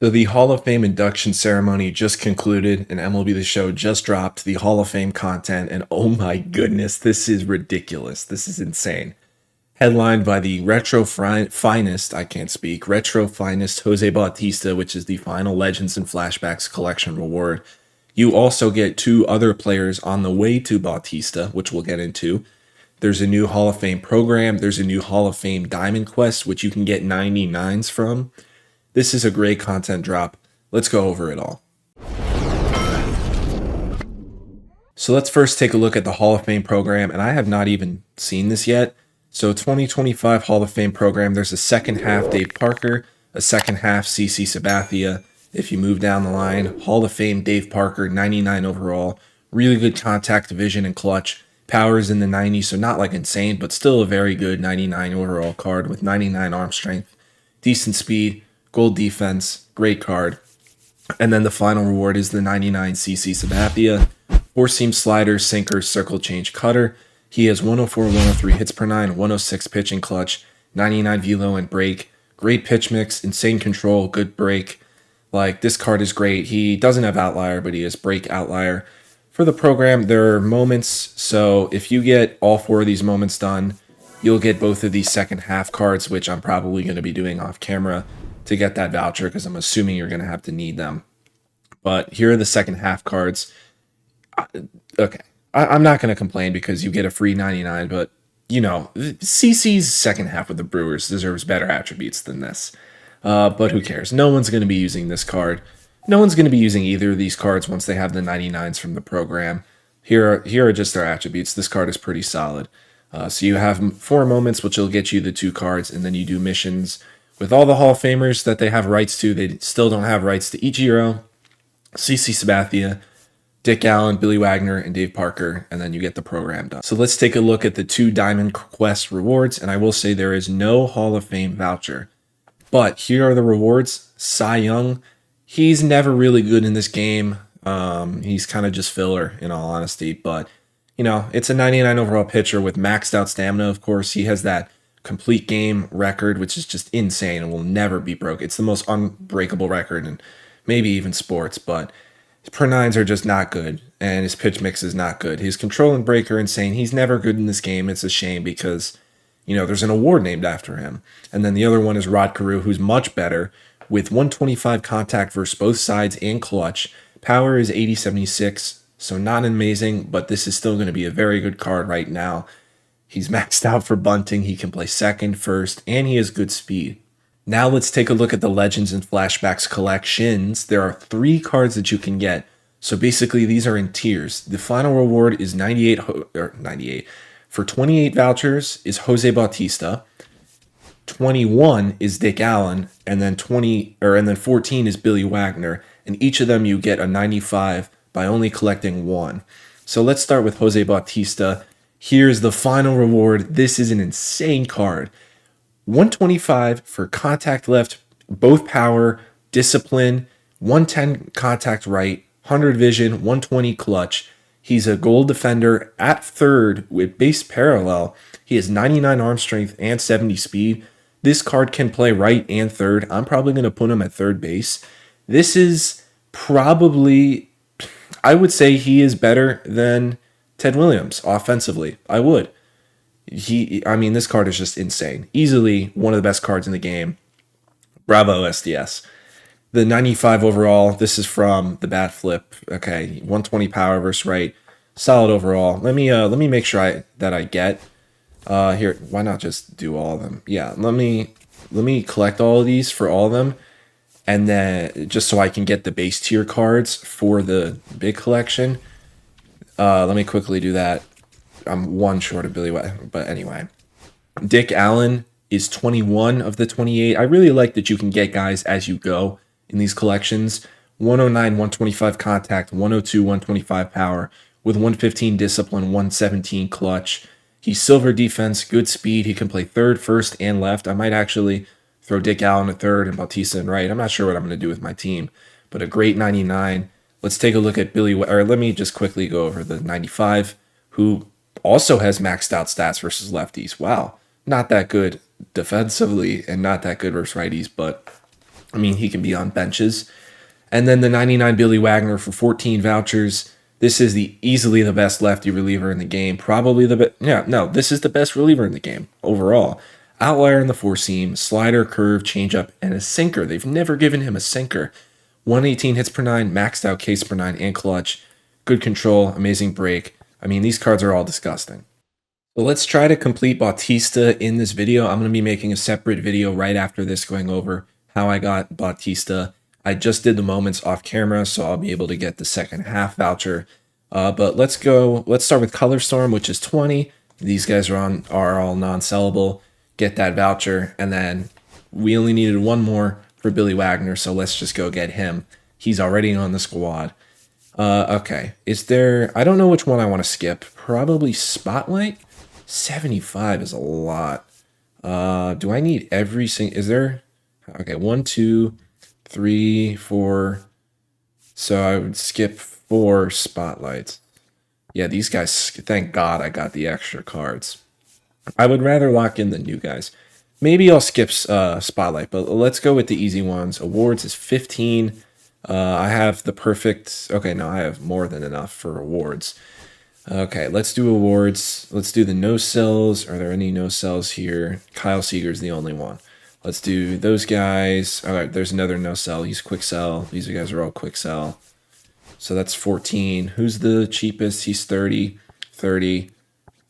So the Hall of Fame induction ceremony just concluded, and MLB The Show just dropped the Hall of Fame content, and oh my goodness, this is ridiculous. This is insane. Headlined by the finest, I can't speak, retro finest Jose Bautista, which is the final Legends and Flashbacks collection reward. You also get two other players on the way to Bautista, which we'll get into. There's a new Hall of Fame program. There's a new Hall of Fame Diamond Quest, which you can get 99s from. This is a great content drop. Let's go over it all. So let's first take a look at the Hall of Fame program, and I have not even seen this yet. So 2025 Hall of Fame program, there's a second half Dave Parker, a second half CC Sabathia. If you move down the line, Hall of Fame Dave Parker, 99 overall. Really good contact vision and clutch. Power is in the 90s, so not like insane, but still a very good 99 overall card with 99 arm strength. Decent speed, gold defense, great card. And then the final reward is the 99 CC Sabathia. Four-seam slider, sinker, circle change, cutter. He has 104, 103 hits per nine, 106 pitching clutch, 99 velo and break. Great pitch mix, insane control, good break. Like, this card is great. He doesn't have outlier, but he has break outlier. For the program, there are moments, so if you get all four of these moments done, you'll get both of these second half cards, which I'm probably going to be doing off camera to get that voucher, because I'm assuming you're going to have to need them. But here are the second half cards. Okay, I'm not going to complain because you get a free 99, but, you know, CC's second half with the Brewers deserves better attributes than this. But who cares? No one's going to be using this card. No one's going to be using either of these cards once they have the 99s from the program. Here are just their attributes. This card is pretty solid. So you have four moments, which will get you the two cards, and then you do missions with all the Hall of Famers that they have rights to. They still don't have rights to Ichiro, CC Sabathia, Dick Allen, Billy Wagner, and Dave Parker, and then you get the program done. So let's take a look at the two Diamond Quest rewards, and I will say there is no Hall of Fame voucher. But here are the rewards. Cy Young, he's never really good in this game. He's kind of just filler, in all honesty. But, you know, it's a 99 overall pitcher with maxed out stamina, of course. He has that complete game record, which is just insane and will never be broke. It's the most unbreakable record in maybe even sports, but his per nines are just not good, and his pitch mix is not good. His control and break are insane. He's never good in this game. It's a shame because, you know, there's an award named after him. And then the other one is Rod Carew, who's much better with 125 contact versus both sides and clutch. Power is 80-76, so not amazing, but this is still going to be a very good card right now. He's maxed out for bunting. He can play second, first, and he has good speed. Now let's take a look at the Legends and Flashbacks collections. There are three cards that you can get. So basically these are in tiers. The final reward is 98 for 28 vouchers is Jose Bautista. 21 is Dick Allen, and then 14 is Billy Wagner, and each of them you get a 95 by only collecting one. So let's start with Jose Bautista. Here's the final reward. This is an insane card. 125 for contact left, both power, discipline, 110 contact right, 100 vision, 120 clutch. He's a gold defender at third with base parallel. He has 99 arm strength and 70 speed. This card can play right and third. I'm probably going to put him at third base. This is probably, I would say he is better than Ted Williams offensively. I would. This card is just insane. Easily one of the best cards in the game. Bravo, SDS. The 95 overall, this is from the bat flip. Okay, 120 power versus right. Solid overall. Let me make sure that I get here. Why not just do all of them? Yeah, let me collect all of these for all of them, and then just so I can get the base tier cards for the big collection. Let me quickly do that. I'm one short of Billy Wagner, but anyway. Dick Allen is 21 of the 28. I really like that you can get guys as you go in these collections. 109, 125 contact, 102, 125 power, with 115 discipline, 117 clutch. He's silver defense, good speed. He can play third, first, and left. I might actually throw Dick Allen at third and Bautista in right. I'm not sure what I'm going to do with my team, but a great 99. Let's take a look at let me just quickly go over the 95, who also has maxed out stats versus lefties. Wow, not that good defensively and not that good versus righties, but I mean, he can be on benches. And then the 99 Billy Wagner for 14 vouchers. This is easily the best lefty reliever in the game. Probably the best. Yeah, no, this is the best reliever in the game overall. Outlier in the four seam, slider, curve, changeup, and a sinker. They've never given him a sinker. 118 hits per nine, maxed out Ks per nine, and clutch. Good control, amazing break. I mean, these cards are all disgusting. So let's try to complete Bautista in this video. I'm going to be making a separate video right after this going over how I got Bautista. I just did the moments off camera, so I'll be able to get the second half voucher. But let's go. Let's start with Color Storm, which is 20. These guys are all non-sellable. Get that voucher, and then we only needed one more for Billy Wagner, so let's just go get him. He's already on the squad. Okay. Is there... I don't know which one I want to skip. Probably Spotlight? 75 is a lot. Do I need every single... Is there... Okay, 1, 2, 3, 4. So I would skip 4 Spotlights. Yeah, these guys... Thank God I got the extra cards. I would rather lock in the new guys. Maybe I'll skip Spotlight, but let's go with the easy ones. Awards is 15. I have the perfect... Okay, no, I have more than enough for awards. Okay, let's do awards. Let's do the no-sells. Are there any no-sells here? Kyle Seager's the only one. Let's do those guys. All right, there's another no-sell. He's quick sell. These guys are all quick sell. So that's 14. Who's the cheapest? He's 30, 30,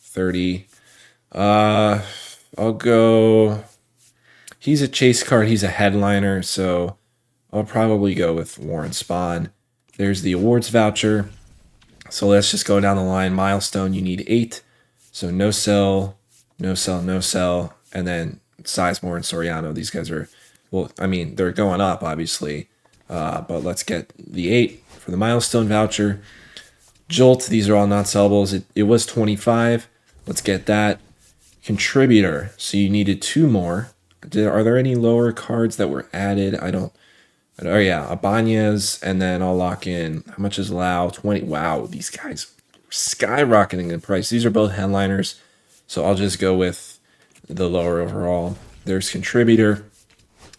30. I'll go... He's a chase card. He's a headliner, so I'll probably go with Warren Spahn. There's the awards voucher. So let's just go down the line. Milestone, you need 8. So no sell, no sell, no sell. And then Sizemore and Soriano. These guys are, well, I mean, they're going up, obviously. But let's get the 8 for the milestone voucher. Jolt, these are all not sellables. It was 25. Let's get that. Contributor. So you needed 2 more. Are there any lower cards that were added? I don't. Oh, yeah. Abanez. And then I'll lock in. How much is Lau? 20. Wow. These guys are skyrocketing in price. These are both headliners. So I'll just go with the lower overall. There's Contributor.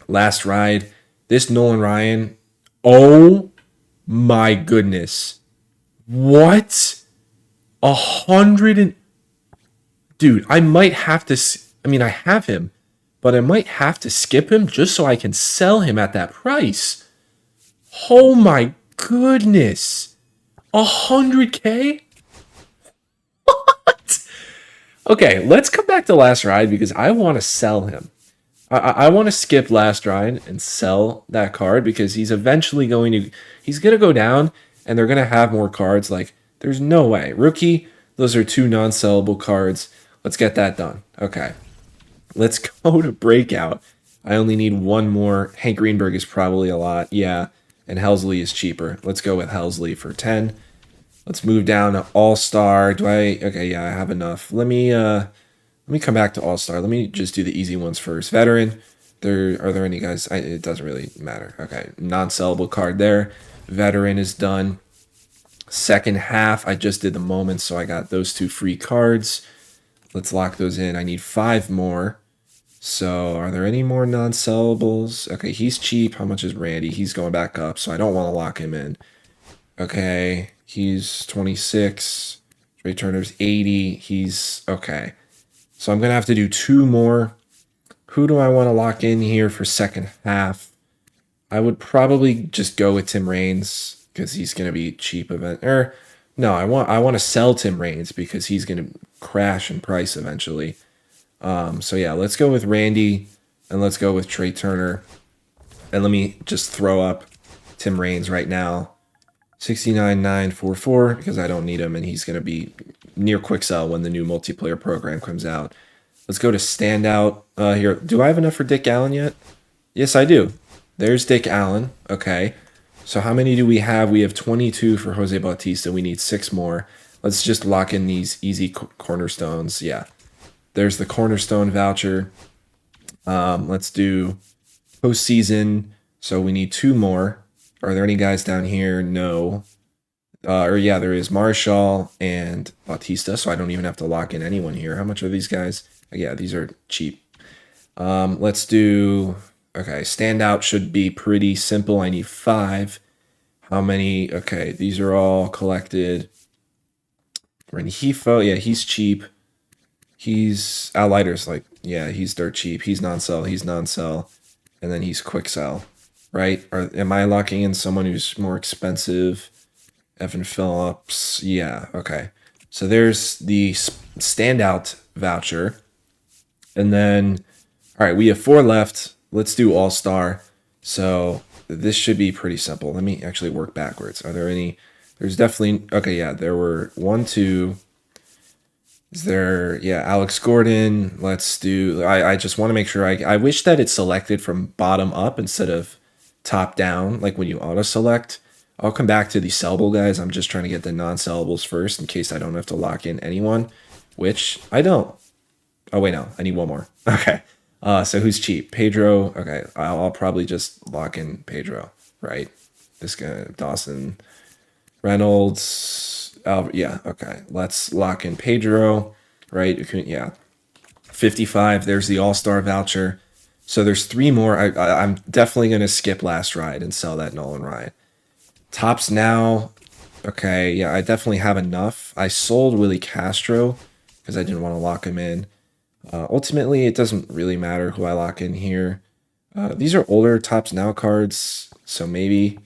Last Ride. This Nolan Ryan. Oh my goodness. What? 100 and... Dude, I might have to... I mean, I have him. But I might have to skip him just so I can sell him at that price. Oh my goodness. 100K? What? Okay, let's come back to Last Ride because I want to sell him. I want to skip Last Ride and sell that card because he's eventually going to... He's going to go down and they're going to have more cards. Like, there's no way. Rookie, those are 2 non-sellable cards. Let's get that done. Okay. Let's go to Breakout. I only need 1 more. Hank Greenberg is probably a lot. Yeah. And Helsley is cheaper. Let's go with Helsley for 10. Let's move down to All-Star. Do I... Okay, yeah, I have enough. Let me come back to All-Star. Let me just do the easy ones first. Veteran. Are there any guys? It doesn't really matter. Okay. Non-sellable card there. Veteran is done. Second half. I just did the moments, so I got those 2 free cards. Let's lock those in. I need 5 more. So are there any more non-sellables? Okay, he's cheap. How much is Randy? He's going back up, so I don't want to lock him in. Okay, he's 26. Trey Turner's 80. He's... Okay. So I'm going to have to do 2 more. Who do I want to lock in here for second half? I would probably just go with Tim Raines because he's going to be cheap event. No, I want to sell Tim Raines because he's going to crash in price eventually. So yeah, let's go with Randy and let's go with Trey Turner. And let me just throw up Tim Raines right now. 69,944 because I don't need him and he's going to be near quick sell when the new multiplayer program comes out. Let's go to Standout here. Do I have enough for Dick Allen yet? Yes, I do. There's Dick Allen. Okay. So how many do we have? We have 22 for Jose Bautista. We need 6 more. Let's just lock in these easy cornerstones. Yeah. There's the cornerstone voucher. Let's do postseason. So we need 2 more. Are there any guys down here? No. Or yeah, there is Marshall and Bautista. So I don't even have to lock in anyone here. How much are these guys? Yeah, these are cheap. Let's do... Okay, standout should be pretty simple. I need 5. How many? Okay, these are all collected. Renhefo, yeah, he's cheap. He's Outlighter's like, yeah, he's dirt cheap. He's non-sell, and then he's quick sell, right? Or am I locking in someone who's more expensive? Evan Phillips, yeah, okay. So there's the standout voucher. And then, all right, we have 4 left. Let's do All-Star. So this should be pretty simple. Let me actually work backwards. Are there any? There's definitely, okay, yeah, there were 1, 2. Is there, yeah, Alex Gordon. Let's do, I just want to make sure, I wish that it's selected from bottom up instead of top down, like when you auto-select. I'll come back to the sellable guys. I'm just trying to get the non-sellables first in case I don't have to lock in anyone, which I don't. Oh, wait, no, I need one more. Okay. So who's cheap? Pedro. Okay, I'll probably just lock in Pedro, right? This guy, Dawson, Reynolds. Yeah, okay. Let's lock in Pedro, right? Yeah, 55. There's the All-Star voucher. So there's 3 more. I'm definitely going to skip last ride and sell that Nolan Ryan. Tops now. Okay, yeah, I definitely have enough. I sold Willie Castro because I didn't want to lock him in. Ultimately, it doesn't really matter who I lock in here. These are older Tops Now cards, so maybe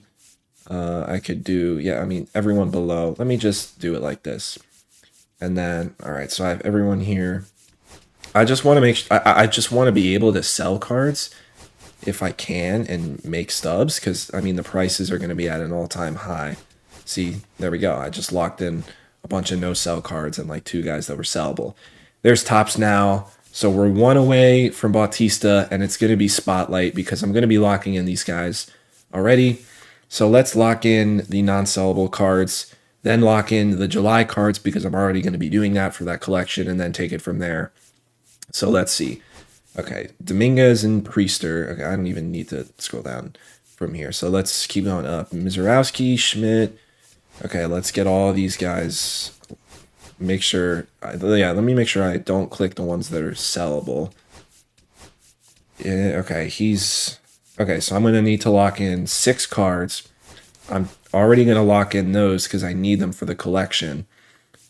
I could do, yeah, I mean, everyone below. Let me just do it like this. And then, all right, so I have everyone here. I just want to make, I just want to be able to sell cards if I can and make stubs, because, I mean, the prices are going to be at an all-time high. See, there we go. I just locked in a bunch of no-sell cards and like 2 guys that were sellable. There's Tops Now. So we're 1 away from Bautista, and it's going to be Spotlight because I'm going to be locking in these guys already. So let's lock in the non-sellable cards, then lock in the July cards because I'm already going to be doing that for that collection, and then take it from there. So let's see. Okay, Dominguez and Priester. Okay, I don't even need to scroll down from here. So let's keep going up. Mizorowski, Schmidt. Okay, let's get all these guys. Make sure, yeah, let me make sure I don't click the ones that are sellable. Yeah, okay, okay, so I'm going to need to lock in 6 cards. I'm already going to lock in those because I need them for the collection.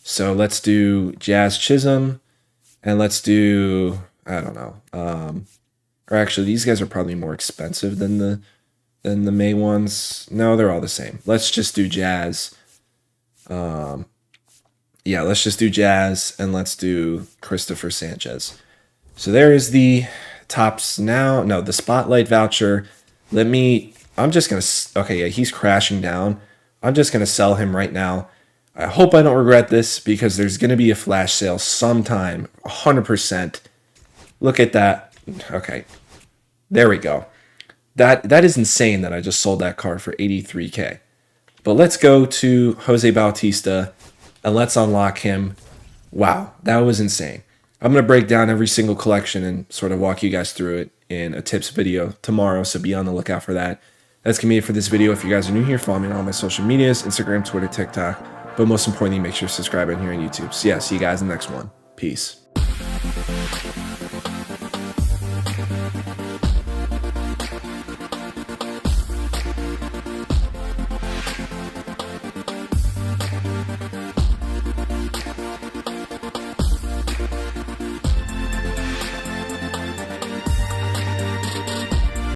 So let's do Jazz Chisholm, and let's do, I don't know, or actually these guys are probably more expensive than the May ones. No, they're all the same. Let's just do Jazz. Yeah, let's just do Jazz, and let's do Christopher Sanchez. So there is the Tops Now. No, the Spotlight voucher. I'm just going to, okay, yeah, he's crashing down. I'm just going to sell him right now. I hope I don't regret this because there's going to be a flash sale sometime, 100%. Look at that. Okay, there we go. That is insane that I just sold that card for 83K. But let's go to Jose Bautista. And let's unlock him. Wow, that was insane. I'm going to break down every single collection and sort of walk you guys through it in a tips video tomorrow, so be on the lookout for that. That's going to be it for this video. If you guys are new here, follow me on all my social medias, Instagram, Twitter, TikTok. But most importantly, make sure to subscribe in here on YouTube. So yeah, see you guys in the next one. Peace.